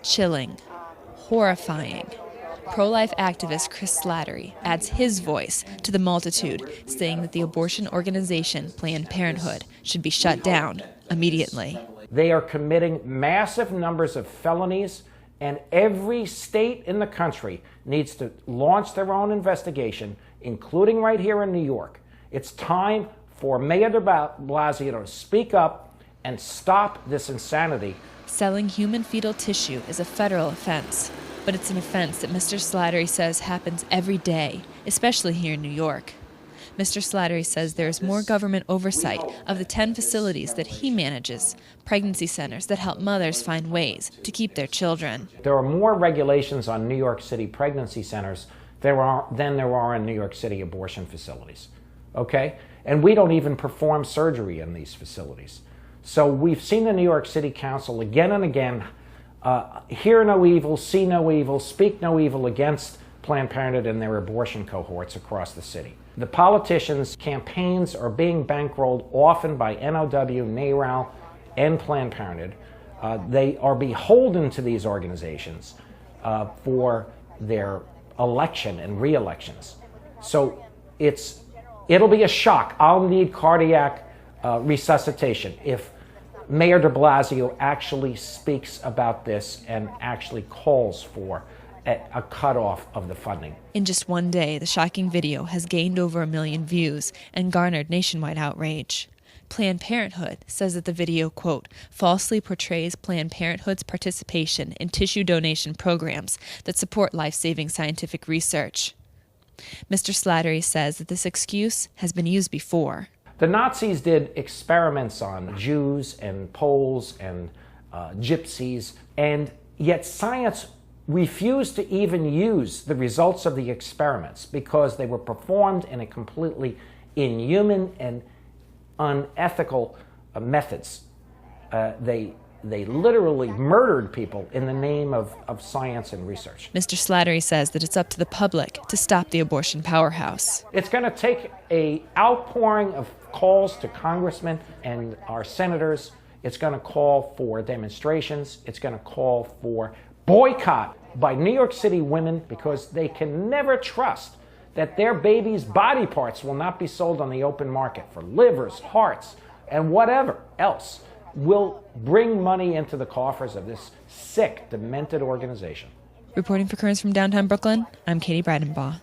Chilling, horrifying. Pro-life activist Chris Slattery adds his voice to the multitude, saying that the abortion organization Planned Parenthood should be shut down immediately. They are committing massive numbers of felonies, and every state in the country needs to launch their own investigation, including right here in New York. It's time for Mayor de Blasio to speak up and stop this insanity. Selling human fetal tissue is a federal offense, but it's an offense that Mr. Slattery says happens every day, especially here in New York. Mr. Slattery says there is more government oversight of the 10 facilities that he manages, pregnancy centers that help mothers find ways to keep their children. There are more regulations on New York City pregnancy centers than there are in New York City abortion facilities, okay? And we don't even perform surgery in these facilities. So we've seen the New York City Council again and again hear no evil, see no evil, speak no evil against Planned Parenthood and their abortion cohorts across the city. The politicians' campaigns are being bankrolled often by NOW, NARAL, and Planned Parenthood. They are beholden to these organizations for their election and re-elections. So it'll be a shock. I'll need cardiac resuscitation if Mayor de Blasio actually speaks about this and actually calls for a cutoff of the funding. In just one day, the shocking video has gained over 1 million views and garnered nationwide outrage. Planned Parenthood says that the video, quote, falsely portrays Planned Parenthood's participation in tissue donation programs that support life-saving scientific research. Mr. Slattery says that this excuse has been used before. The Nazis did experiments on Jews and Poles and gypsies, and yet science refused to even use the results of the experiments because they were performed in a completely inhuman and unethical methods. They literally murdered people in the name of science and research. Mr. Slattery says that it's up to the public to stop the abortion powerhouse. It's going to take an outpouring of calls to congressmen and our senators. It's going to call for demonstrations. It's going to call for boycott by New York City women because they can never trust that their babies' body parts will not be sold on the open market for livers, hearts, and whatever else will bring money into the coffers of this sick, demented organization. Reporting for Currents from downtown Brooklyn, I'm Katie Breidenbaugh.